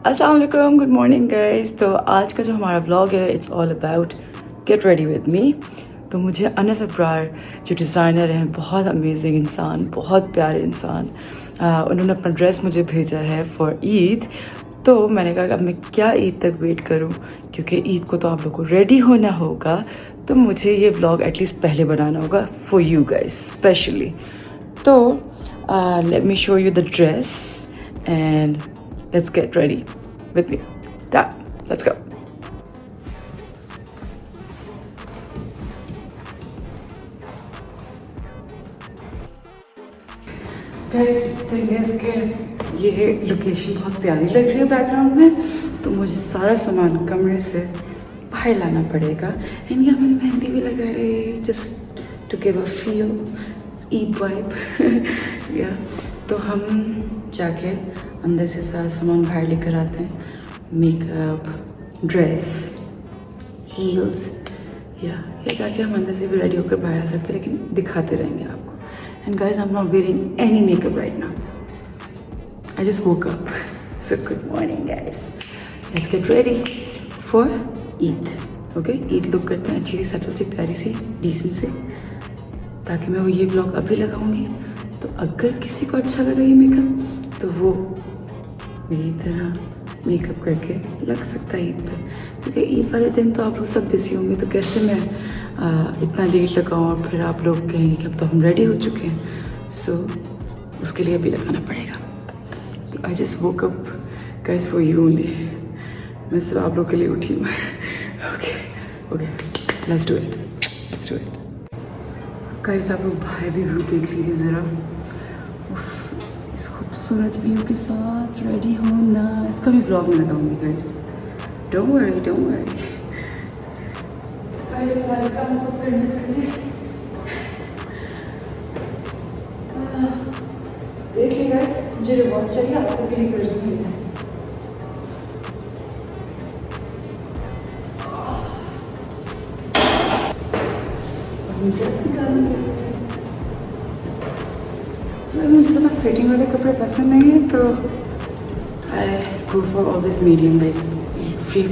अस्सलाम वालेकुम, good morning guys. तो आज का जो हमारा व्लॉग है it's all about get ready with me. तो मुझे अनस अब्रार जो डिज़ाइनर हैं, बहुत अमेजिंग इंसान, बहुत प्यारे इंसान, उन्होंने अपना ड्रेस मुझे भेजा है फॉर ईद। तो मैंने कहा कि अब मैं क्या ईद तक वेट करूं, क्योंकि ईद को तो आप लोग को रेडी होना होगा। तो मुझे ये व्लॉग एटलीस्ट पहले बनाना होगा फॉर यू गाइस स्पेशली। तो let me show you the dress and let's get ready with me. Done. Let's go. Guys, thing is कि ये लोकेशन बहुत प्यारी लग रही है बैकग्राउंड में, तो मुझे सारा सामान कमरे से बाहर लाना पड़ेगा। एंड यहाँ मैंने मेहंदी भी लगाई just to give a feel Eid vibe yeah. तो हम जाके अंदर से सारा सामान बाहर लेकर आते हैं, मेकअप, ड्रेस, हील्स, या जाके हम अंदर से भी रेडी होकर बाहर आ सकते हैं, लेकिन दिखाते रहेंगे आपको। And guys, I am not wearing any makeup right now, I just woke up. So good morning guys, let's get ready for Eid. Okay, Eid look करते हैं अच्छी सी, सटल सी, प्यारी सी, डिसेंट सी, ताकि मैं वो ये व्लॉग अभी लगाऊंगी। तो अगर किसी को अच्छा लगा ये मेकअप तो वो मेरी तरह मेकअप करके लग सकता है ईद पे, क्योंकि ईद वाले दिन तो आप लोग सब बिजी होंगे। तो कैसे मैं इतना लेट लगाऊँ और फिर आप लोग कहेंगे कि अब तो हम रेडी हो चुके हैं। सो उसके लिए अभी लगाना पड़ेगा। तो I just woke up guys for you only. मैं सिर्फ आप लोग के लिए उठी हूँ। Okay okay, let's do it, let's do it. Guys, आप लोग बाहर भी व्यू देख लीजिए ज़रा। इस खूबसूरत व्यू के साथ रेडी होना, इसका भी ब्लॉग में लगाऊंगी guys, don't worry don't worry. Guys, सारे काम खुद करने पड़ेंगे। देखिए गाइस, मुझे रिवॉर्ड चाहिए, आप लोगों के लिए कर रही है। ड्रेस निकालने मुझे ज़्यादा फिटिंग वाले कपड़े पसंद नहीं है, तो I go for always medium, like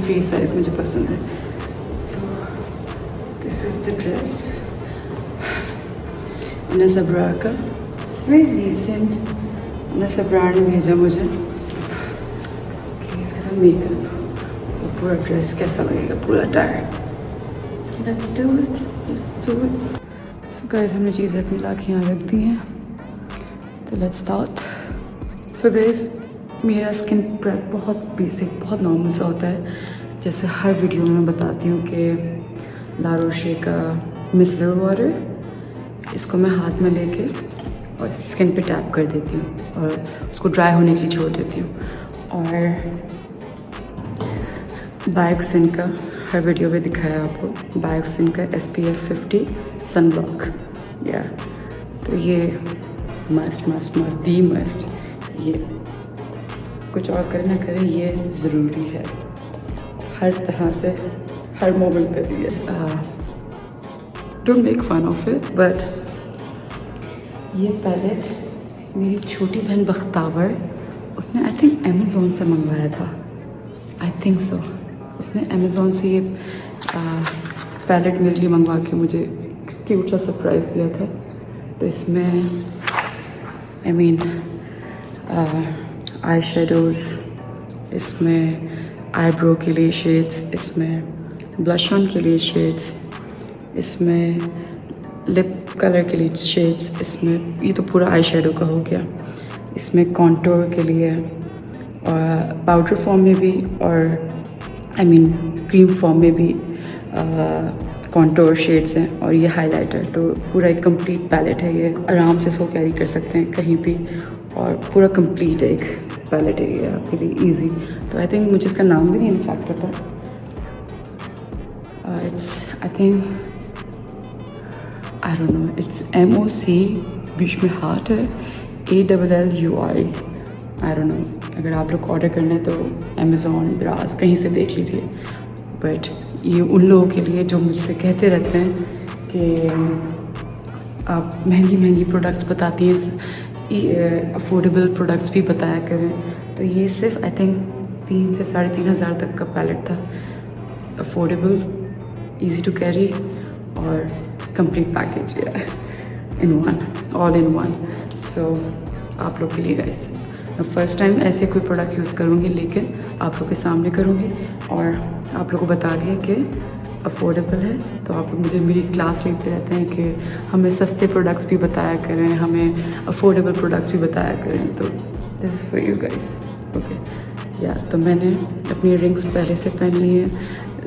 free size मुझे पसंद है। तो this is the dress Anas Abrar का, वेरी रिसेंट। अनस अब्रार ने भेजा मुझे। इसके साथ मेकअप और पूरा ड्रेस कैसा लगेगा, पूरा attire. Let's do it, let's do it. So guys, हमने चीज़ें अपनी ला के यहाँ रख दी हैं, तो लेट्स स्टार्ट। सो गाइस, मेरा स्किन प्रेप बहुत बेसिक, बहुत नॉर्मल सा होता है। जैसे हर वीडियो में मैं बताती हूँ कि ला रोशे का मिसलर वाटर, इसको मैं हाथ में लेके और स्किन पे टैप कर देती हूँ और उसको ड्राई होने के लिए छोड़ देती हूँ। और बायोक्सिन का हर वीडियो में दिखाया आपको, बायोक्सिन का SPF 50 सन ब्लॉक, या। तो ये मस्ट मस्ट मस्ट दी मस्ट, ये कुछ और करे ना करे ये ज़रूरी है, हर तरह से, हर मोमेंट पे भी है। Don't make fun of it, but ये पैलेट मेरी छोटी बहन बख्तावर, उसने आई थिंक अमेज़ोन से मंगवाया था, आई थिंक सो। उसने अमेज़ोन से ये पैलेट मेरे लिए मंगवा के मुझे क्यूट सा सरप्राइज़ दिया था। तो इसमें आई मीन आई शेडोज़, इसमें आईब्रो के लिए शेड्स, इसमें ब्लश ऑन के लिए शेड्स, इसमें लिप कलर के लिए शेड्स, इसमें ये तो पूरा आई शेडो का हो गया, इसमें कॉन्टोर के लिए और पाउडर फॉर्म में भी, और आई मीन क्रीम फॉर्म में भी कॉन्टोर शेड्स हैं, और ये हाइलाइटर। तो पूरा एक कंप्लीट पैलेट है ये, आराम से इसको कैरी कर सकते हैं कहीं भी, और पूरा कंप्लीट एक पैलेट है ये आपके लिए ईजी। तो आई थिंक मुझे इसका नाम भी नहीं इनफैक्ट पता। It's I think I don't know, it's MOC, बीच में हार्ट है, ALLUI, आई डोंट नो। अगर आप लोग को ऑर्डर करना है तो अमेज़ॉन, ब्रास, कहीं से देख लीजिए। बट ये उन लोगों के लिए जो मुझसे कहते रहते हैं कि आप महंगी महंगी प्रोडक्ट्स बताती हैं, अफोर्डेबल प्रोडक्ट्स भी बताया करें। तो ये सिर्फ आई थिंक 3 से 3,500 तक का पैलेट था। अफोर्डेबल, इजी टू कैरी और complete package in one, all in one. So आप लोग के लिए गाइस, मैं फर्स्ट टाइम ऐसे कोई प्रोडक्ट यूज़ करूँगी, लेकिन आप लोग के सामने करूँगी और आप लोग को बता दिया कि अफोर्डेबल है। तो आप लोग मुझे मेरी क्लास लेते रहते हैं कि हमें सस्ते प्रोडक्ट्स भी बताया करें, हमें अफोर्डेबल प्रोडक्ट्स भी बताया करें। तो this is for you guys, okay. या तो मैंने अपनी रिंग्स पहले से पहन ली है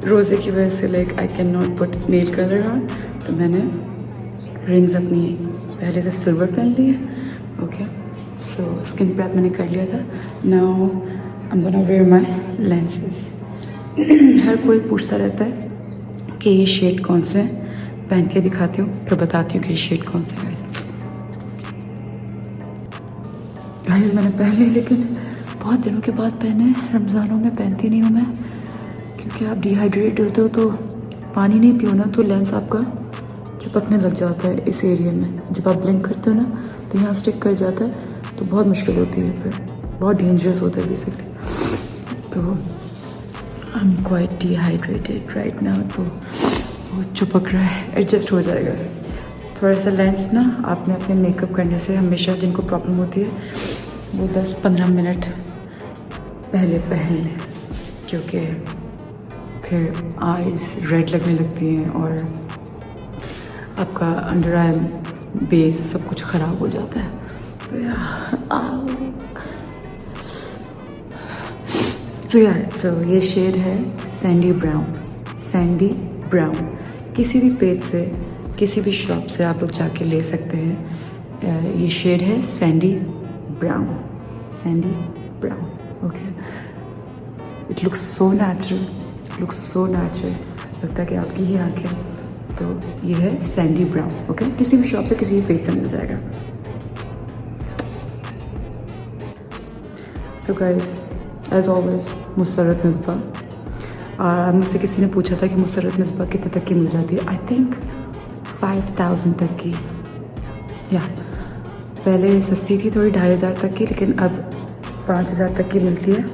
रोज़े की वजह से, like I can not put nail colour on, तो मैंने रिंग्स अपनी पहले से सिल्वर पहन ली है, ओके। सो स्किन प्रेप मैंने कर लिया था। Now I am gonna wear my lenses. हर कोई पूछता रहता है कि ये शेड कौन से हैं, पहन के दिखाती हूँ फिर बताती हूँ कि ये शेड कौन से। गाइस मैंने पहले, लेकिन बहुत दिनों के बाद पहने। रमज़ानों में पहनती नहीं हूँ मैं, क्योंकि आप डिहाइड्रेट होते हो तो पानी नहीं पियो ना तो लेंस आपका चिपकने लग जाता है इस एरिया में। जब आप ब्लिंक करते हो ना तो यहाँ स्टिक कर जाता है, तो बहुत मुश्किल होती है, फिर बहुत डेंजरस होता है बेसिकली। तो I am quite dehydrated right now, तो वो चिपक रहा है, एडजस्ट हो जाएगा। थोड़ा सा लेंस ना आपने अपने मेकअप करने से हमेशा, जिनको प्रॉब्लम होती है वो 10-15 मिनट पहले पहन लें, क्योंकि फिर आईज रेड लगने लगती हैं और आपका अंडर आई बेस सब कुछ ख़राब हो जाता है। तो ये शेड है सैंडी ब्राउन। सैंडी ब्राउन किसी भी पेज से, किसी भी शॉप से आप लोग जाके ले सकते हैं। ये शेड है Sandy brown, Sandy brown, okay. It looks so natural, looks so natural, लगता है कि आपकी ही आंखें। तो ये है सैंडी ब्राउन, ओके। किसी भी शॉप से, किसी भी पेज से मिल जाएगा। So guys, as always Musarrat Misbah. मुझसे किसी ने पूछा था कि मुसर्रत मिसबा कितने तक की मिल जाती है। आई थिंक 5,000 तक की, या पहले सस्ती थी थोड़ी 2,500 तक की, लेकिन अब 5,000 तक की मिलती है।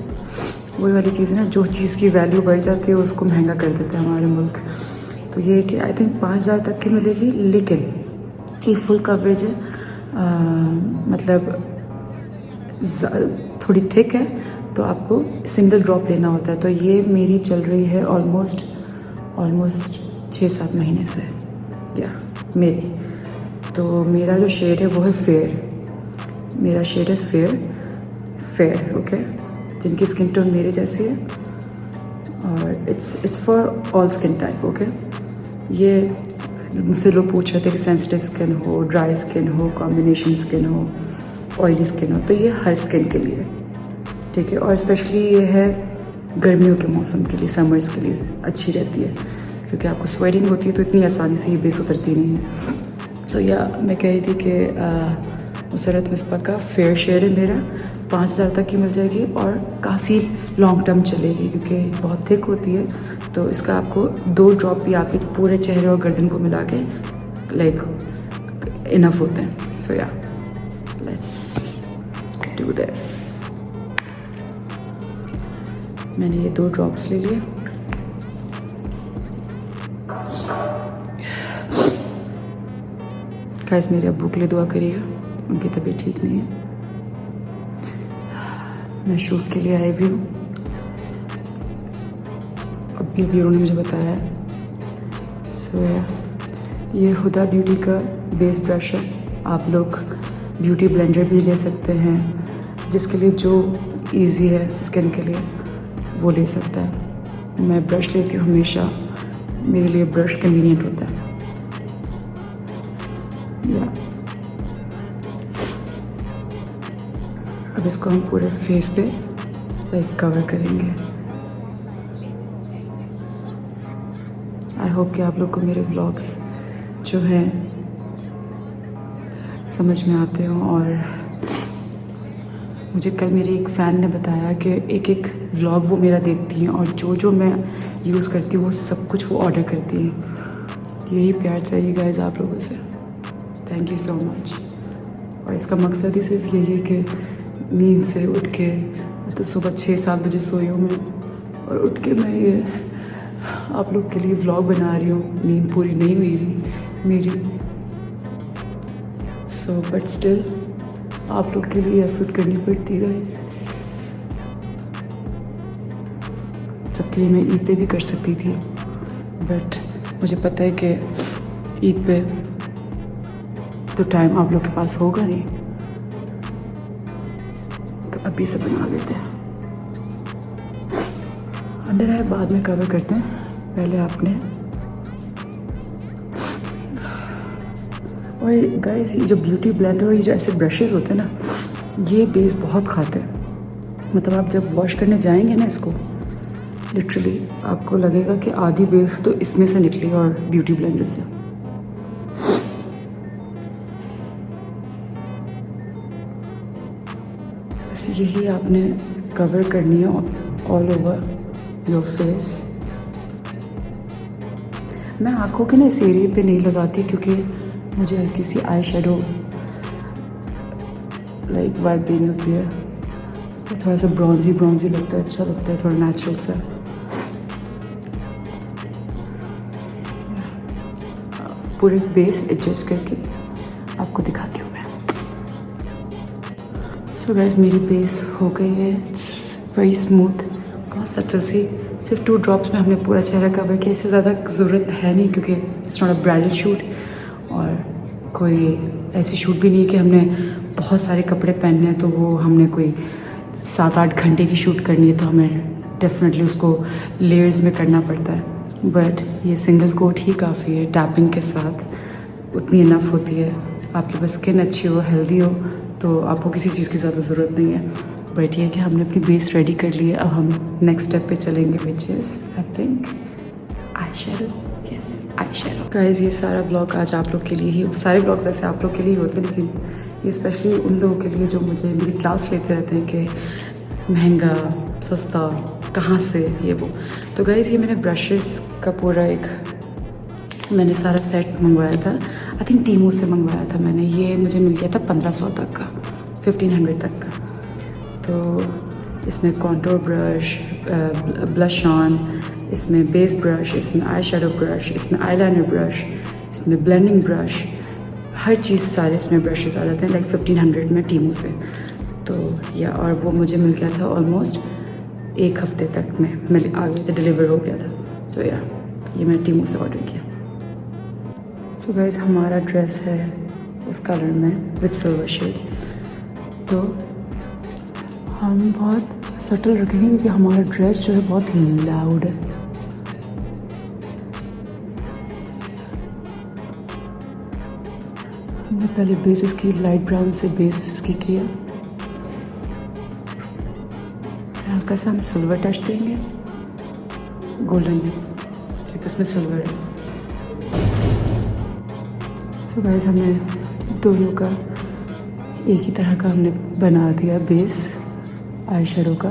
वही वाली चीज़ है ना, जो चीज़ की वैल्यू बढ़ जाती है उसको महंगा कर देता है हमारे मुल्क। तो ये कि आई थिंक 5,000 तक की मिलेगी, लेकिन ये फुल कवरेज है, मतलब थोड़ी थिक है, तो आपको सिंगल ड्रॉप लेना होता है। तो ये मेरी चल रही है ऑलमोस्ट 6-7 महीने से, या मेरी। तो मेरा जो शेड है वो है फेयर, मेरा शेड है फेयर, ओके। जिनकी स्किन टोन मेरे जैसी है, और it's for all skin type, okay. ये मुझसे लोग पूछ रहे थे कि सेंसिटिव स्किन हो, ड्राई स्किन हो, कॉम्बिनेशन स्किन हो, ऑयली स्किन हो, तो ये हर स्किन के लिए ठीक है। और स्पेशली ये है गर्मियों के मौसम के लिए, समर्स के लिए अच्छी रहती है, क्योंकि आपको स्वेटिंग होती है तो इतनी आसानी से ये बेस उतरती नहीं है। तो या मैं कह रही थी कि मुसर्रत मिसबा का फेयर शेड है मेरा, 5,000 तक की मिल जाएगी और काफ़ी लॉन्ग टर्म चलेगी, क्योंकि बहुत थिक होती है। तो इसका आपको 2 ड्रॉप भी आपके पूरे चेहरे और गर्दन को मिला के लाइक इनफ होते हैं। सो या लेट्स डू दिस। मैंने ये 2 ड्रॉप्स ले लिए। गाइस मेरे अब्बू के लिए दुआ करिएगा, उनकी तबीयत ठीक नहीं है। मैं शूट के लिए आई हुई हूँ, अभी उन्होंने मुझे बताया है। सो ये हुदा ब्यूटी का बेस ब्रश है। आप लोग ब्यूटी ब्लेंडर भी ले सकते हैं, जिसके लिए जो इजी है स्किन के लिए वो ले सकता है। मैं ब्रश लेती हूँ हमेशा, मेरे लिए ब्रश कन्वीनियंट होता है। या अब इसको हम पूरे फेस पे लाइक कवर करेंगे। आई होप कि आप लोग को मेरे व्लॉग्स जो हैं समझ में आते हों। और मुझे कल मेरी एक फ़ैन ने बताया कि एक व्लॉग वो मेरा देखती हैं और जो मैं यूज़ करती हूँ वो सब कुछ वो ऑर्डर करती हैं। यही प्यार चाहिए गाइस आप लोगों से। Thank you so much. और इसका मकसद ही सिर्फ यही है कि नींद से उठ के तो सुबह 6-7 बजे सोई हूँ मैं, और उठ के मैं ये आप लोग के लिए व्लॉग बना रही हूँ। नींद पूरी नहीं हुई थी मेरी, सो बट स्टिल आप लोग के लिए एफर्ट करनी पड़ती है गाइस। जबकि मैं ईद पे भी कर सकती थी, बट मुझे पता है कि ईद पे तो टाइम आप लोग के पास होगा नहीं, तो अभी से बना लेते हैं। अंडर आई बाद में कवर करते हैं, पहले आपने। और गाइस ये जो ब्यूटी ब्लेंडर और ये जो ऐसे ब्रशेस होते हैं ना, ये बेस बहुत खाते हैं। मतलब आप जब वॉश करने जाएंगे ना इसको, लिटरली आपको लगेगा कि आधी बेस तो इसमें से निकली और ब्यूटी ब्लेंडर से। बस यही आपने कवर करनी है ऑल ओवर योर फेस। मैं आँखों के ना इस एरिया पे नहीं लगाती, क्योंकि मुझे हल्की सी आई शेडो लाइक वाइब देनी होती है, तो थोड़ा सा ब्रॉन्जी ब्रॉन्जी लगता है, अच्छा लगता है, थोड़ा नेचुरल सा। पूरे बेस एडजस्ट करके आपको दिखाती हूँ मैं। सो गाइस मेरी बेस हो गई है, इट्स वेरी स्मूथ, बहुत सटल सी। सिर्फ 2 ड्रॉप्स में हमने पूरा चेहरा कवर किया, इससे ज़्यादा ज़रूरत है नहीं, क्योंकि it's not a bridal shoot और कोई ऐसी शूट भी नहीं कि हमने बहुत सारे कपड़े पहनने हैं, तो वो हमने कोई 7-8 घंटे की शूट करनी है, तो हमें डेफिनेटली उसको लेयर्स में करना पड़ता है। बट ये सिंगल कोट ही काफ़ी है, टैपिंग के साथ उतनी इनफ होती है। आपकी बस स्किन अच्छी हो, हेल्दी हो, तो आपको किसी चीज़ की ज़्यादा ज़रूरत नहीं है। बट ये कि हमने अपनी बेस रेडी कर ली है, अब हम नेक्स्ट स्टेप पे चलेंगे, which is I think eye shadow. Yes, eye shadow. Guys ये सारा ब्लॉग आज आप लोग के लिए ही, सारे ब्लॉग्स वैसे आप लोग के लिए ही होते हैं, लेकिन ये स्पेशली उन लोगों के लिए जो मुझे मेरी क्लास लेते रहते हैं कि महंगा सस्ता कहाँ से ये वो। तो गाइस ये मैंने ब्रशेस का पूरा एक मैंने सारा सेट मंगवाया था, आई थिंक टीमू से मंगवाया था मैंने। ये मुझे मिल गया था 1500 तक का, 1500 तक का। तो इसमें कॉन्टोर ब्रश, ब्लश ऑन, इसमें बेस ब्रश, इसमें आई शेडो ब्रश, इसमें आईलाइनर ब्रश, इसमें ब्लेंडिंग ब्रश, हर चीज़ सारे इसमें ब्रशेस आ जाते हैं लाइक 1500 में टीमू से। तो या और वो मुझे मिल गया था ऑलमोस्ट 1 हफ्ते तक में मिल आ गया था, डिलीवर हो गया था। सो या ये मैंने टीमू से ऑर्डर किया। सो गाइस हमारा ड्रेस है उस कलर में विद सिल्वर शेड, तो हम बहुत सटल रखेंगे क्योंकि हमारा ड्रेस जो है बहुत लाउड है। हमने पहले बेस इसकी लाइट ब्राउन से बेस इसकी किया, हल्का सा हम सिल्वर टच देंगे, गोल्डन में क्योंकि उसमें सिल्वर है। सो गाइस हमने दोनों का एक ही तरह का हमने बना दिया बेस आई शेडो का।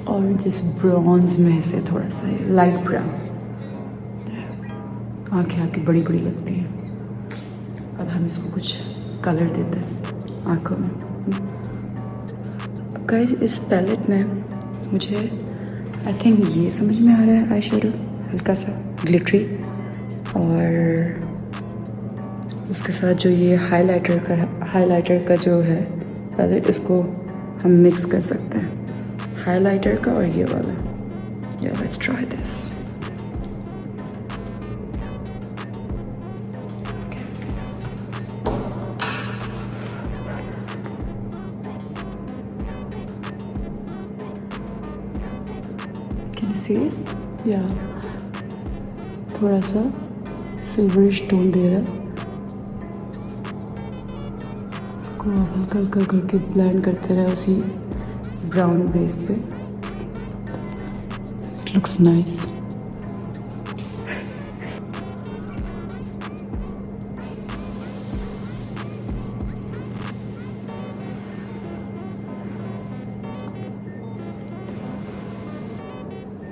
ऑरेंज इस ब्रॉन्ज में से थोड़ा सा लाइट ब्राउन, आँखें आपकी बड़ी बड़ी लगती हैं। अब हम इसको कुछ कलर देते हैं आँखों में। गाइस इस पैलेट में मुझे आई थिंक ये समझ में आ रहा है आई शेडो, हल्का सा ग्लिटरी, और उसके साथ जो ये हाइलाइटर का जो है पैलेट, इसको हम मिक्स कर सकते हैं, हाइलाइटर का और ये वाला। या let's try this. Can you see it? या थोड़ा सा सिल्वरिश टोन दे रहा है, इसको हल्का हल्का करके ब्लेंड करते रहे उसी ब्राउन बेस पे। It looks nice.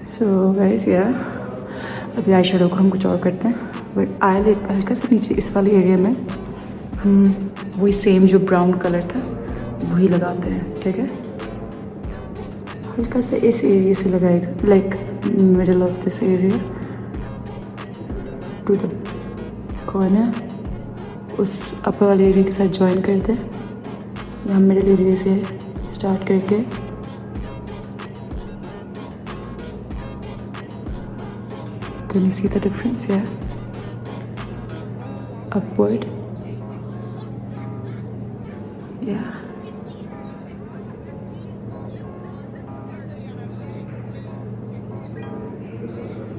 So guys या अभी आई शेडो को हम कुछ और करते हैं, बट आईलाइट हल्का सा नीचे इस वाले एरिया में हम वही सेम जो ब्राउन कलर था वही लगाते हैं, ठीक है। हल्का सा इस एरिया से लगाएगा, like middle of this area to the corner, उस अपर वाले एरिया के साथ ज्वाइन कर दे। यहाँ मिडिल एरिया से स्टार्ट करके can you see the difference या अपवर्ड या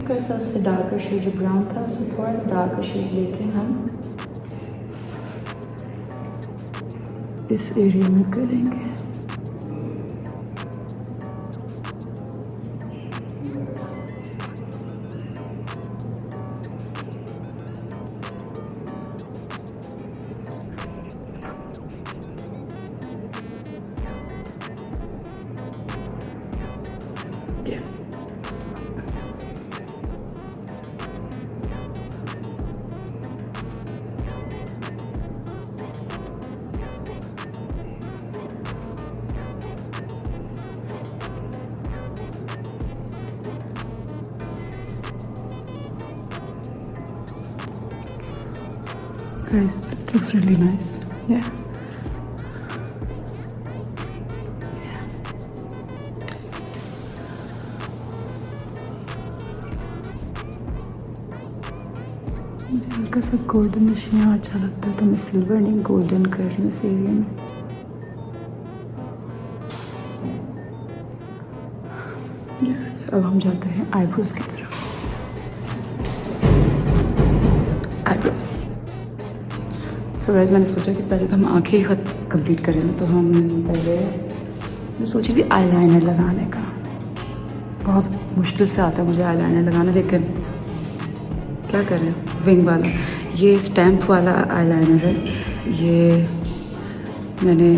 कैसा उससे डार्कर शेड जो ब्राउन था उससे थोड़ा सा डार्कर शेड लेके हम इस एरिया में करेंगे। Guys, it looks really nice. Yeah. मुझे हल्का सा गोल्डन यहाँ अच्छा लगता है तो मैं सिल्वर नहीं गोल्डन कर रही हूँ इस एरिया में। yes, अब हम जाते हैं आईब्रोज की तरफ। आईब्रोज तो वैसे मैंने सोचा कि पहले तो हम आँखें ही कंप्लीट करेंगे, तो हम पहले मैं सोची थी आईलाइनर लगाने का। बहुत मुश्किल से आता है मुझे आईलाइनर लगाना, लेकिन क्या करें, विंग वाला ये स्टैम्प वाला आईलाइनर है। ये मैंने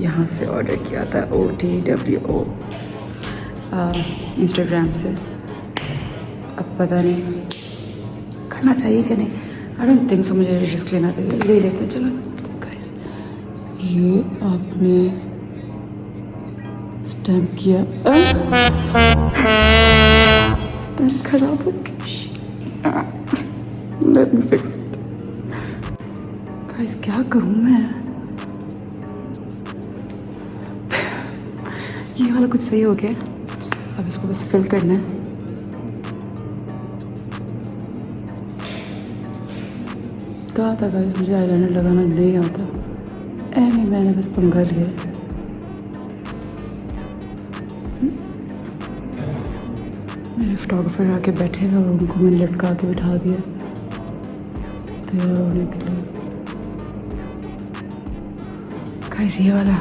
यहाँ से ऑर्डर किया था OTWO इंस्टाग्राम से। अब पता नहीं करना चाहिए कि नहीं, आई डोंट थिंक सो, मुझे रिस्क लेना चाहिए, ले लेते हैं। चलो गाइस, ये आपने स्टैम्प किया, स्टैम्प खराब हो गया। Let me fix it. Guys क्या करूँ मैं, ये वाला कुछ सही हो गया, अब इसको बस फिल करना है। कहा था गाइस मुझे आईलाइनर लगाना नहीं आता, नहीं मैंने बस पंगा लिया। मेरे फोटोग्राफर आके बैठे थे और उनको मैंने लटका के बिठा दिया तैयार होने के लिए। गाइस ये वाला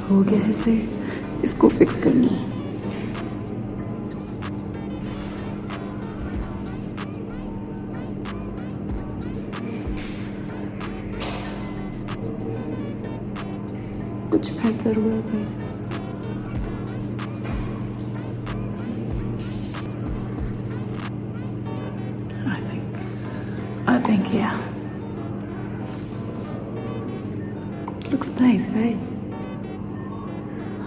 हो गया है सही, इसको फिक्स करना है। कुछ बेहतर हुआ guys. I think yeah, looks nice right?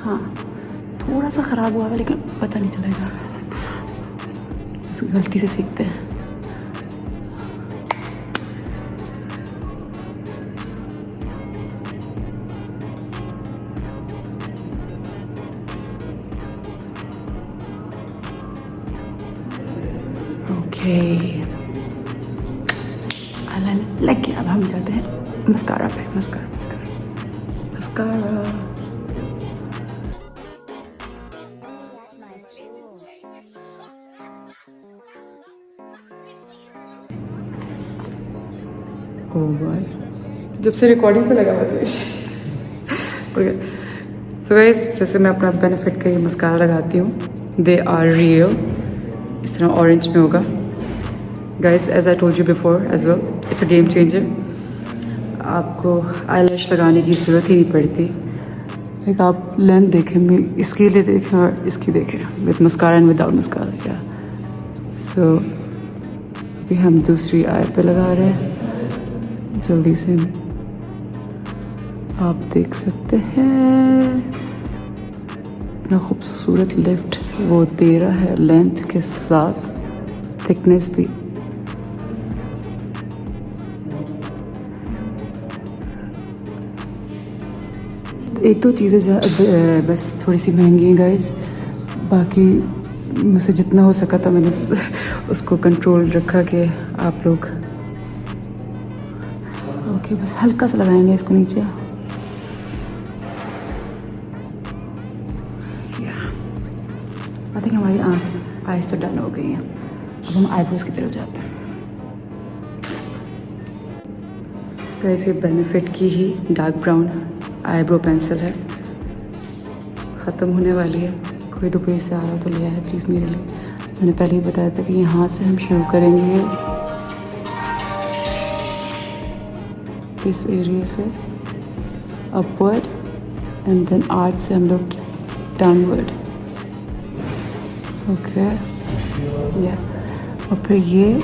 हाँ थोड़ा सा ख़राब हुआ है लेकिन पता नहीं चलेगा, इस गलती से सीखते हैं। ओके लग गया। अब हम जाते हैं मस्कारा पे। मस्कारा जब से रिकॉर्डिंग पे लगा हुआ था। सो गाइस, जैसे मैं अपना बेनिफिट का ये मस्कारा लगाती हूँ, दे आर रियल, इस तरह ऑरेंज में होगा। Guys as I told you before as well, it's a game changer. आपको आईलैश लगाने की ज़रूरत ही नहीं पड़ती। एक आप लेंथ देखें, इसके लिए देखें और इसकी देखें, with mascara and without mascara. क्या सो अभी हम दूसरी आई पे लगा रहे हैं, जल्दी से आप देख सकते हैं। कितना खूबसूरत लिफ्ट वो दे रहा है, लेंथ के साथ थिकनेस भी। एक दो चीज़ें जो बस थोड़ी सी महंगी हैं गाइस, बाकी मुझसे जितना हो सका था मैंने उसको कंट्रोल रखा कि आप लोग ओके बस हल्का सा लगाएंगे इसको नीचे। आई थिंक हमारी आईज तो डन हो गई हैं, अब हम आईब्रोज की तरफ जाते हैं। गाइस ये बेनिफिट की ही डार्क ब्राउन आईब्रो पेंसिल है, ख़त्म होने वाली है। कोई दुबई से आ रहा तो लिया है प्लीज़ मेरे लिए। मैंने पहले ही बताया था कि यहाँ से हम शुरू करेंगे इस एरिया से अपवर्ड एंड देन आर्ट से हम लोग डाउनवर्ड। ओके या और फिर ये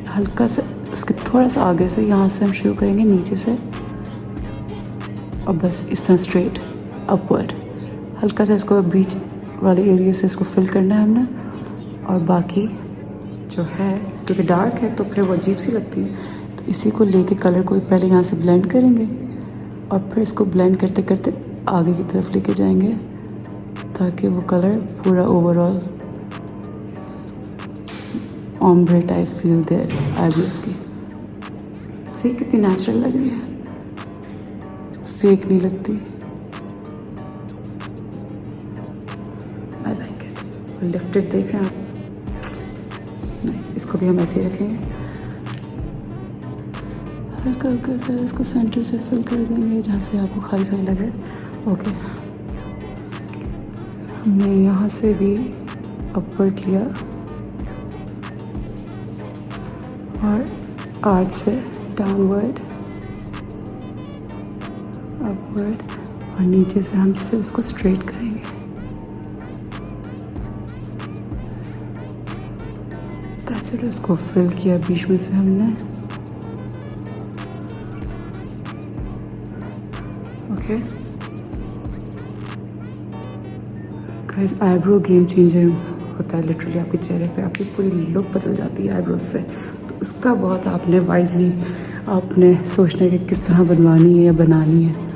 हल्का सा उसके थोड़ा सा आगे से यहाँ से हम शुरू करेंगे नीचे से और बस इस तरह स्ट्रेट अपवर्ड। हल्का सा इसको बीच वाले एरिया से इसको फिल करना है हमने, और बाकी जो है क्योंकि डार्क है तो फिर वो अजीब सी लगती है, तो इसी को लेके कलर को पहले यहाँ से ब्लेंड करेंगे और फिर इसको ब्लेंड करते करते आगे की तरफ लेके जाएंगे ताकि वो कलर पूरा ओवरऑल ऑम्ब्रे टाइप फील दे आईब्रोज की। सी कितनी नेचुरल लग रही है, फेक नहीं लगती। I like it. लिफ्टेड देख रहे हैं आप, नाइस। इसको भी हम ऐसे ही रखेंगे, हल्का हल्का सा इसको सेंटर से फिल कर देंगे जहाँ से आपको खाली खाली लग रहा है। ओके हमने यहाँ से भी अपवर्ड लिया और आर्ट से डाउनवर्ड अपवर्ड और नीचे से हम से उसको स्ट्रेट करेंगे। That's it. उसको फिल किया बीच में से हमने। Okay guys, eyebrow game changer होता है लिटरली। आपके चेहरे पे आपकी पूरी लुक बदल जाती है आईब्रोज से, तो उसका बहुत आपने वाइजली आपने सोचना है कि किस तरह बनवानी है या बनानी है।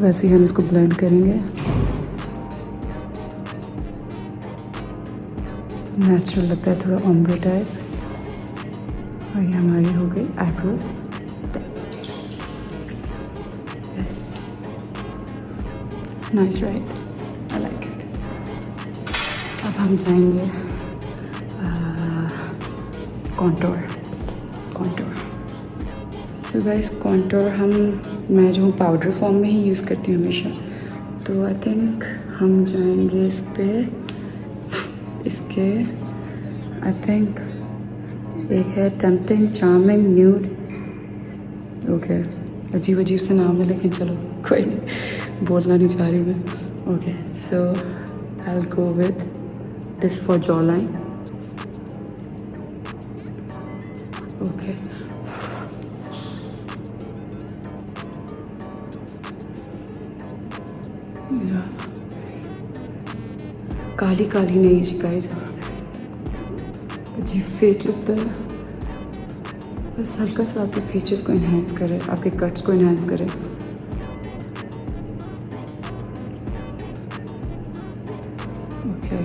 वैसे ही हम इसको ब्लेंड करेंगे। नेचुरल लगता है, थोड़ा ऑम्ब्रे टाइप। और ये हमारी हो गई eyebrows. Yes, nice right, I like it. अब हम जाएंगे कॉन्टोर। सो गाइस, कॉन्टोर मैं जो हूँ पाउडर फॉर्म में ही यूज़ करती हूँ हमेशा, तो आई थिंक हम जाएंगे इस पे। इसके आई थिंक एक है टेम्पटिंग चार्मिंग न्यूड। ओके, अजीब अजीब से नाम है लेकिन चलो कोई नहीं, बोलना नहीं चाह रही मैं। Okay so I will go with this for jaw line. Okay काली काली नहीं शिकायत, अजीब फेक लगता है। बस हल्का सा आपके फीचर्स को इन्हेंस करे, आपके कट्स को इन्हेंस करे। ओके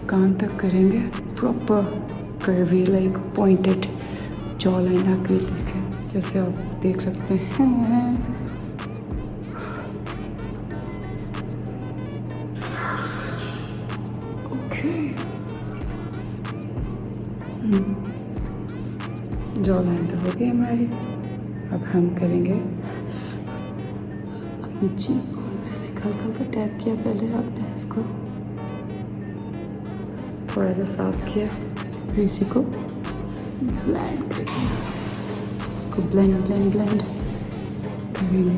कान तक करेंगे proper curvy like pointed jaw line आपके लिए, जैसे आप देख सकते हैं। जॉ लाइन तो हो गई हमारी। अब हम करेंगे अपनी चीक को पहले हल्का हल्का टैप किया, पहले आपने इसको थोड़ा सा साफ किया, फिर इसी को ब्लेंड करेंगे। इसको ब्लेंड करेंगे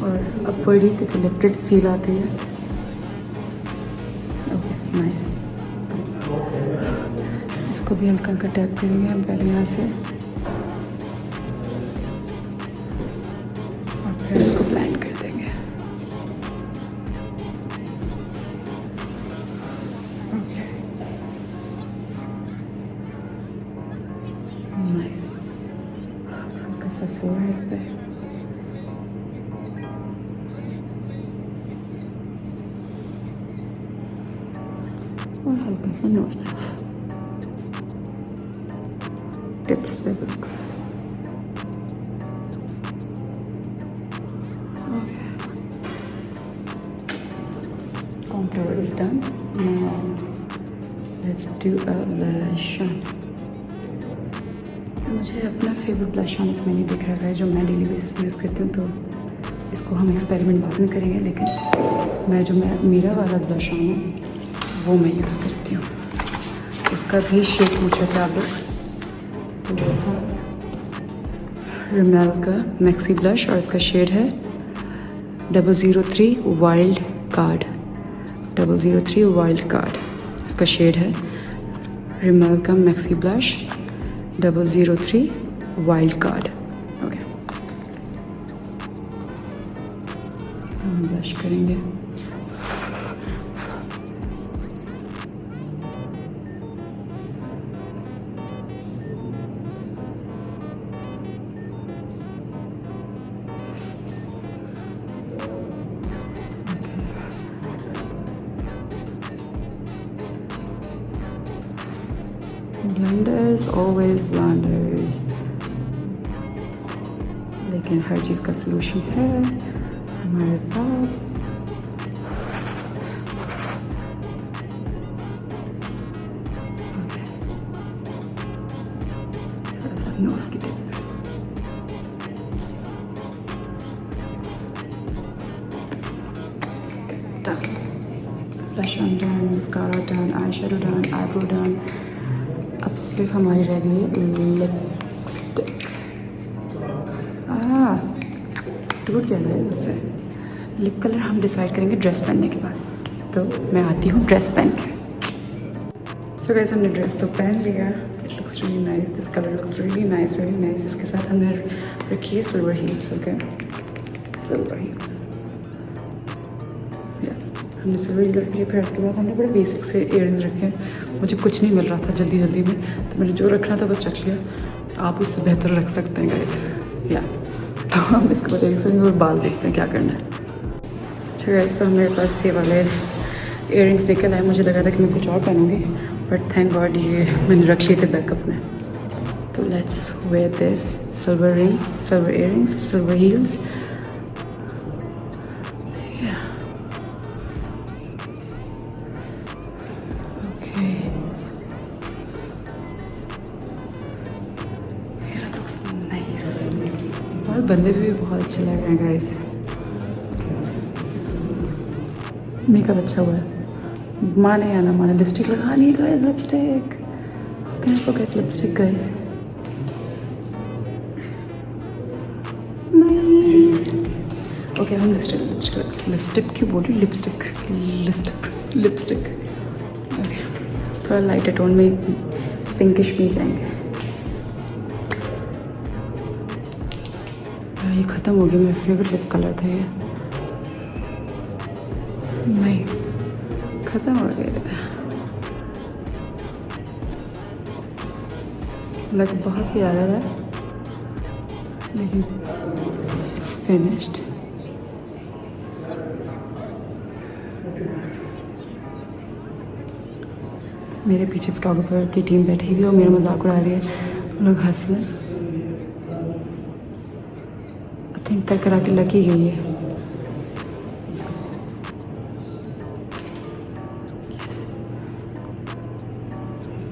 और अपवर्ड ही क्योंकि लिफ्टेड फील आती है। Okay nice. इसको भी हल्का हल्का टैप करेंगे हम पहले यहाँ से। ब्लेंड कर देंगे। नाइस, हल्का सा फोरहेड पे, और हल्का सा नोज पे, टिप्स पे बिल्कुल। Contour is done. Now let's do a blush on. मुझे अपना फेवरेट ब्लश ऑन इसमें नहीं दिख रहा है जो मैं डेली बेसिस पे यूज़ करती हूँ, तो इसको हम एक्सपेरिमेंट बाद में करेंगे। लेकिन मेरा वाला ब्लश ऑन है वो मैं यूज़ करती हूँ। उसका भी शेड पूछा था आप लोग, तो वो था रिमेल का मैक्सी ब्लश और इसका शेड है 003 वाइल्ड कार्ड। 003 वाइल्ड कार्ड इसका शेड है। रिमेल का maxi blush 003 wild card. Okay, हम ब्लश करेंगे। ब्लेंडर्स, ऑलवेज ब्लेंडर्स, लेकिन हर चीज़ का सलूशन है हमारे पास। थोड़ा सा नोज की tip, blush on done, mascara done, eye shadow done, eyebrow done. अब सिर्फ हमारी रह गई है लिपस्टिक। टूट गया है उससे। लिप कलर हम डिसाइड करेंगे ड्रेस पहनने के बाद। तो मैं आती हूँ ड्रेस पहन के। सो गाइस, हमने ड्रेस तो पहन लिया। It looks really nice, this colour looks really nice, really nice. इसके साथ हमने रखी है silver heels. Okay, silver heels, हमने सिल्वर हील्स रखी है। फिर उसके बाद हमने बड़े बेसिक से इयररिंग्स रखे। मुझे कुछ नहीं मिल रहा था जल्दी जल्दी में, तो मैंने जो रखना था बस रख लिया। आप उससे बेहतर रख सकते हैं गाइस। या तो हम इसके बाद एक और बाल देखते हैं क्या करना है। अच्छा गाइस, तो मेरे पास ये वाले इयररिंग्स निकल आए। मुझे लगा था कि मैं कुछ और पहनूंगी, बट थैंक गॉड ये मैंने रख लिए थे बैकअप में। तो let's wear this silver rings, silver earrings, silver heels. और बंदे भी बहुत अच्छे लग रहे हैं गाइस। मेकअप अच्छा हुआ है। माने या ना माने, लिपस्टिक लगानी है guys. Lipstick, can forget lipstick guys. Okay, हम लिपस्टिक क्यों बोल रही हूँ, लिपस्टिक। ओके, थोड़ा लाइटर टोन में पिंकिश भी जाएंगे। ये ख़त्म हो गया। मेरा फेवरेट लिप कलर था ये, नहीं ख़त्म हो गया। लग बहुत प्यारा है लेकिन इट्स फिनिश्ड। मेरे पीछे फोटोग्राफर की टीम बैठी हुई और मेरा मजाक उड़ा रही है। लोग हंस रहे हैं। थिंक कर करा के लग ही गई है।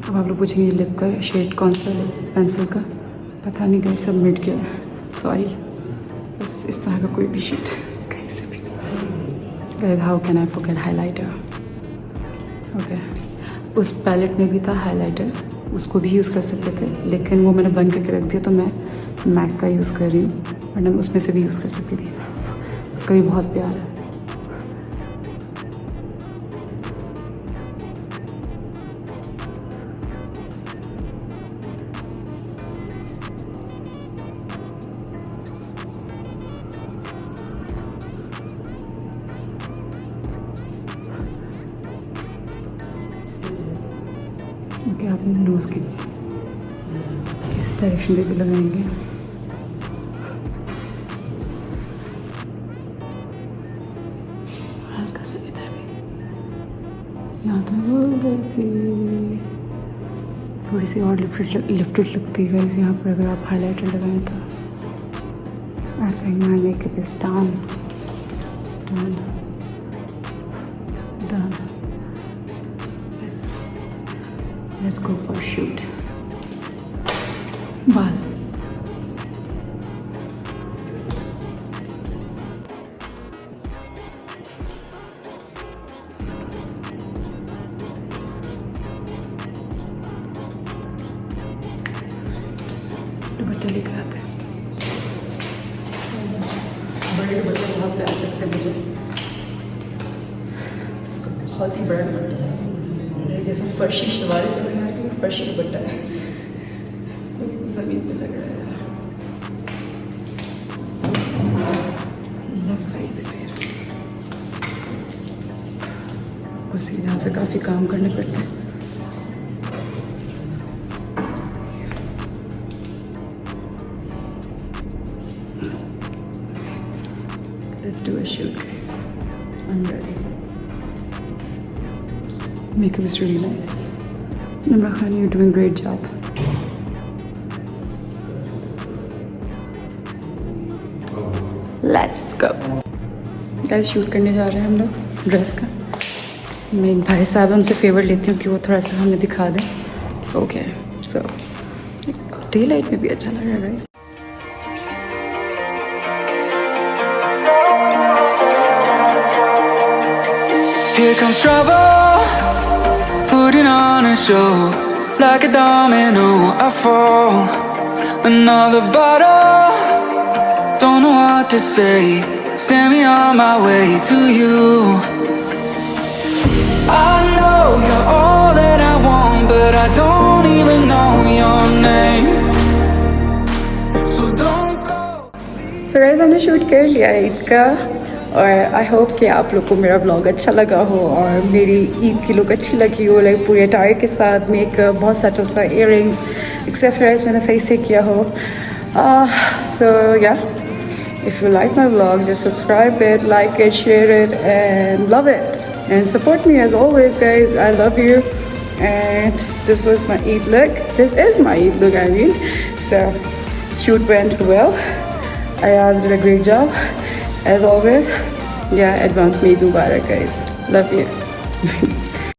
अब आप लोग पूछेंगे लिप का शेड कौन सा है पेंसिल का, पता नहीं कहीं सब मिट गया, सॉरी। बस इस तरह का कोई भी शेड कहीं से भी। Guys, how can I forget highlighter. Okay, उस पैलेट में भी था हाइलाइटर, उसको भी यूज़ कर सकते थे, लेकिन वो मैंने बंद करके रख दिया, तो मैं मैक का यूज़ कर रही हूँ, वरना मैं उसमें से भी यूज़ कर सकती थी। उसका भी बहुत प्यार है। नोज की इस डायरेक्शन पे भी लगाएंगे। हल्का सा इधर भी, यहाँ तो मैं भूल गई थी। थोड़ी सी और लिफ्टेड लगती है गाइस यहाँ पर, अगर आप हाईलाइटर लगाएं तो। I think my makeup is done. Let's go for a shoot. बाल दुपट्टे लेकर आते हैं। बड़े दुपट्टे बहुत प्यार लगते हैं मुझे। इसका बहुत ही बड़ा दुपट्टा है, जैसे फर्शी शलवारें चल रही हैं आजकल, फर्शी दुपट्टा है, ज़मीन पे लग रहा है। लेफ्ट साइड पे से कुछ यहाँ से काफ़ी काम करने पड़ते हैं। Let's do a shoot, guys. I'm ready. Makeup is really nice. Nimra Khan, you're doing a great job. Let's go. Guys, shoot करने जा रहे हैं हम लोग ड्रेस का। मैं एक भाई साहब उनसे फेवर लेती हूँ कि वो थोड़ा सा हमें दिखा दें। ओके, सो डे लाइट में भी अच्छा लग रहा है guys. Here comes trouble, putting on a show. Like a domino, I fall. Another bottle, don't know what to say. Send me on my way to you. I know you're all that I want, but I don't even know your name. So don't go. So guys, हमने shoot कर लिया है ईद का, और I hope कि आप लोग को मेरा व्लॉग अच्छा लगा हो और मेरी ईद की लुक अच्छी लगी हो। लाइक पूरे अटायर के साथ मेकअप, बहुत सटल सा इयररिंग्स, एक्सेसरीज मैंने सही से किया हो। So yeah, if you like my vlog, just subscribe it, like it, share it and love it and support me as always guys. I love you and this was my Eid look, this is my Eid look I mean. So shoot went well, Ayaz did a great job as always. Yeah, advance Eid Mubarak guys. Love you.